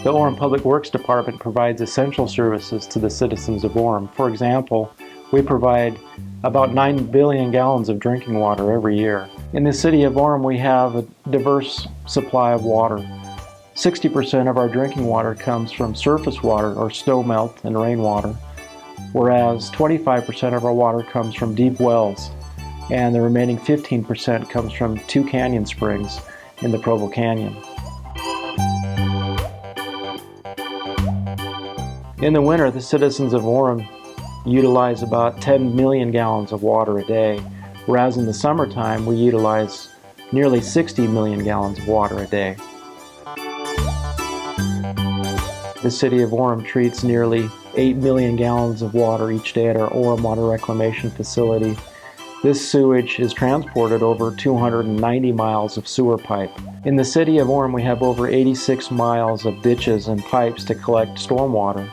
The Orem Public Works Department provides essential services to the citizens of Orem. For example, we provide about 9 billion gallons of drinking water every year. In the city of Orem, we have a diverse supply of water. 60% of our drinking water comes from surface water or snow melt and rainwater, whereas 25% of our water comes from deep wells, and the remaining 15% comes from 2 canyon springs in the Provo Canyon. In the winter, the citizens of Orem utilize about 10 million gallons of water a day, whereas in the summertime we utilize nearly 60 million gallons of water a day. The city of Orem treats nearly 8 million gallons of water each day at our Orem Water Reclamation Facility. This sewage is transported over 290 miles of sewer pipe. In the city of Orem, we have over 86 miles of ditches and pipes to collect stormwater.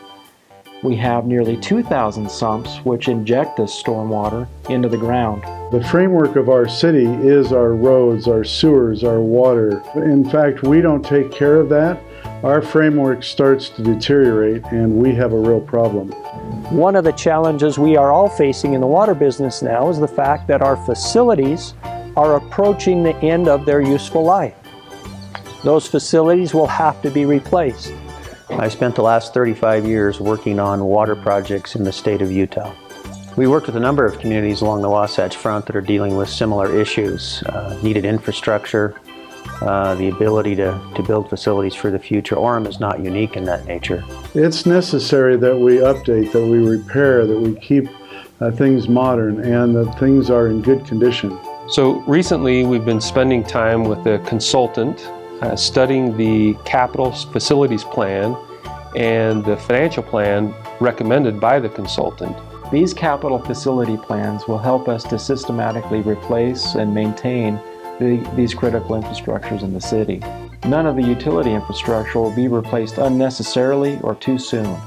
We have nearly 2,000 sumps which inject this stormwater into the ground. The framework of our city is our roads, our sewers, our water. In fact, we don't take care of that. Our framework starts to deteriorate and we have a real problem. One of the challenges we are all facing in the water business now is the fact that our facilities are approaching the end of their useful life. Those facilities will have to be replaced. I spent the last 35 years working on water projects in the state of Utah. We worked with a number of communities along the Wasatch Front that are dealing with similar issues, needed infrastructure, the ability to build facilities for the future. Orem is not unique in that nature. It's necessary that we update, that we repair, that we keep things modern, and that things are in good condition. So recently we've been spending time with a consultant studying the capital facilities plan and the financial plan recommended by the consultant. These capital facility plans will help us to systematically replace and maintain these critical infrastructures in the city. None of the utility infrastructure will be replaced unnecessarily or too soon.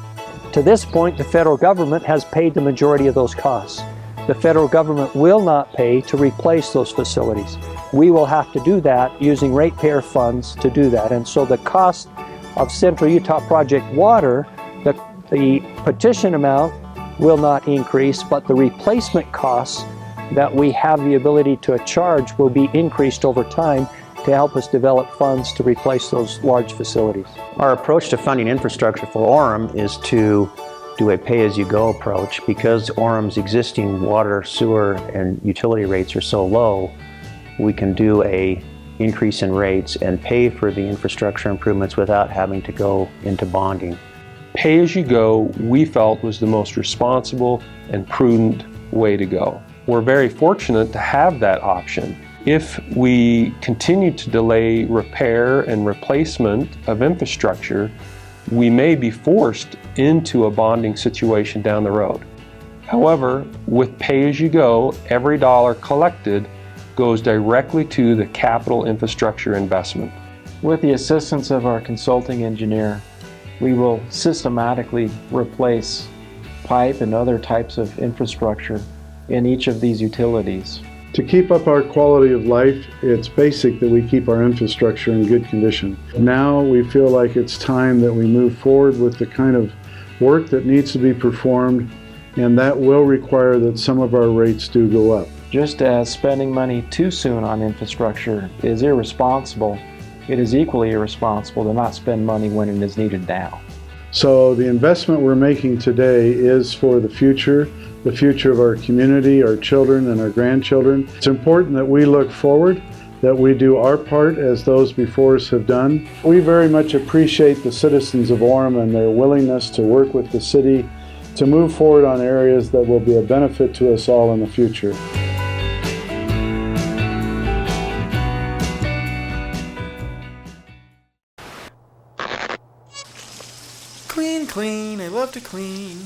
To this point, the federal government has paid the majority of those costs. The federal government will not pay to replace those facilities. We will have to do that using ratepayer funds to do that. And so the cost of Central Utah Project Water, the petition amount will not increase, but the replacement costs that we have the ability to charge will be increased over time to help us develop funds to replace those large facilities. Our approach to funding infrastructure for Orem is to do a pay-as-you-go approach. Because Orem's existing water, sewer, and utility rates are so low, we can do an increase in rates and pay for the infrastructure improvements without having to go into bonding. Pay-as-you-go, we felt, was the most responsible and prudent way to go. We're very fortunate to have that option. If we continue to delay repair and replacement of infrastructure, we may be forced into a bonding situation down the road. However, with pay-as-you-go, every dollar collected goes directly to the capital infrastructure investment. With the assistance of our consulting engineer, we will systematically replace pipe and other types of infrastructure in each of these utilities. To keep up our quality of life, it's basic that we keep our infrastructure in good condition. Now we feel like it's time that we move forward with the kind of work that needs to be performed, and that will require that some of our rates do go up. Just as spending money too soon on infrastructure is irresponsible, it is equally irresponsible to not spend money when it is needed now. So the investment we're making today is for the future of our community, our children, and our grandchildren. It's important that we look forward, that we do our part as those before us have done. We very much appreciate the citizens of Orem and their willingness to work with the city to move forward on areas that will be a benefit to us all in the future. Clean, clean, I love to clean.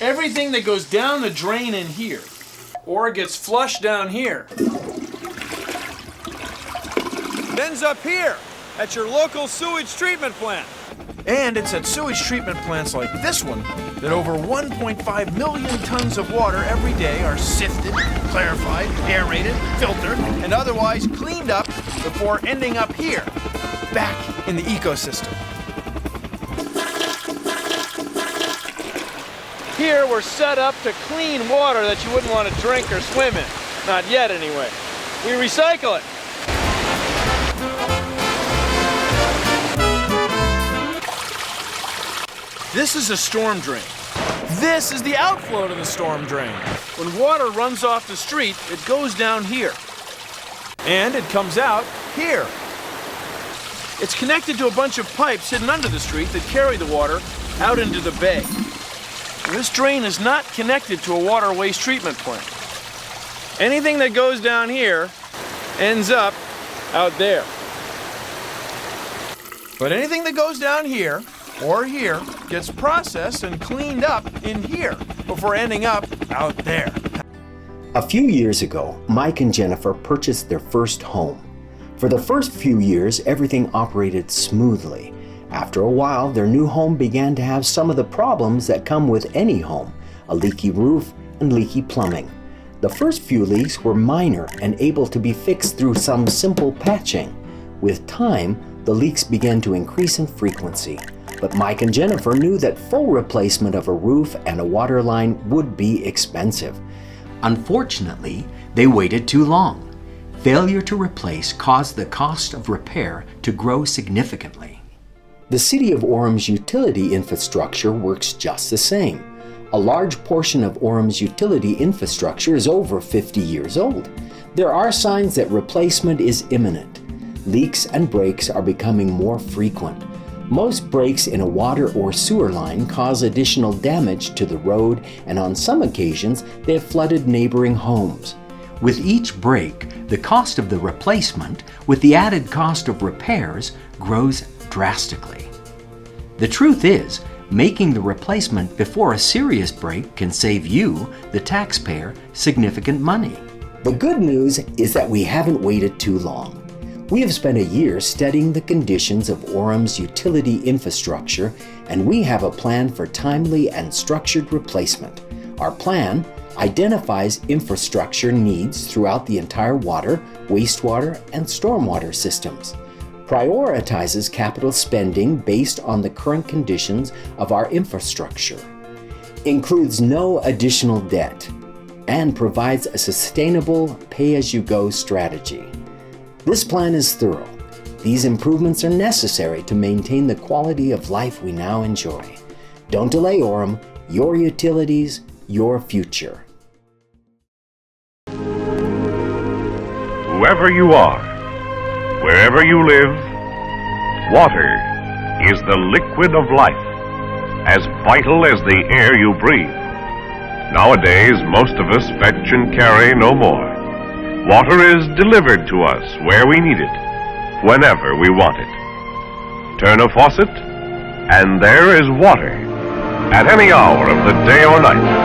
Everything that goes down the drain in here, or gets flushed down here, ends up here at your local sewage treatment plant. And it's at sewage treatment plants like this one that over 1.5 million tons of water every day are sifted, clarified, aerated, filtered, and otherwise cleaned up before ending up here, back in the ecosystem. Here we're set up to clean water that you wouldn't want to drink or swim in. Not yet, anyway. We recycle it. This is a storm drain. This is the outflow to the storm drain. When water runs off the street, it goes down here. And it comes out here. It's connected to a bunch of pipes hidden under the street that carry the water out into the bay. This drain is not connected to a water waste treatment plant. Anything that goes down here ends up out there. But anything that goes down here or here gets processed and cleaned up in here before ending up out there. A few years ago, Mike and Jennifer purchased their first home. For the first few years, everything operated smoothly. After a while, their new home began to have some of the problems that come with any home: a leaky roof and leaky plumbing. The first few leaks were minor and able to be fixed through some simple patching. With time, the leaks began to increase in frequency. But Mike and Jennifer knew that full replacement of a roof and a water line would be expensive. Unfortunately, they waited too long. Failure to replace caused the cost of repair to grow significantly. The City of Orem's utility infrastructure works just the same. A large portion of Orem's utility infrastructure is over 50 years old. There are signs that replacement is imminent. Leaks and breaks are becoming more frequent. Most breaks in a water or sewer line cause additional damage to the road, and on some occasions they have flooded neighboring homes. With each break, the cost of the replacement, with the added cost of repairs, grows drastically. The truth is, making the replacement before a serious break can save you, the taxpayer, significant money. The good news is that we haven't waited too long. We have spent a year studying the conditions of Orem's utility infrastructure, and we have a plan for timely and structured replacement. Our plan identifies infrastructure needs throughout the entire water, wastewater, and stormwater systems, prioritizes capital spending based on the current conditions of our infrastructure, includes no additional debt, and provides a sustainable pay-as-you-go strategy. This plan is thorough. These improvements are necessary to maintain the quality of life we now enjoy. Don't delay, Orem. Your utilities, your future. Whoever you are, wherever you live, water is the liquid of life, as vital as the air you breathe. Nowadays, most of us fetch and carry no more. Water is delivered to us where we need it, whenever we want it. Turn a faucet, and there is water, at any hour of the day or night.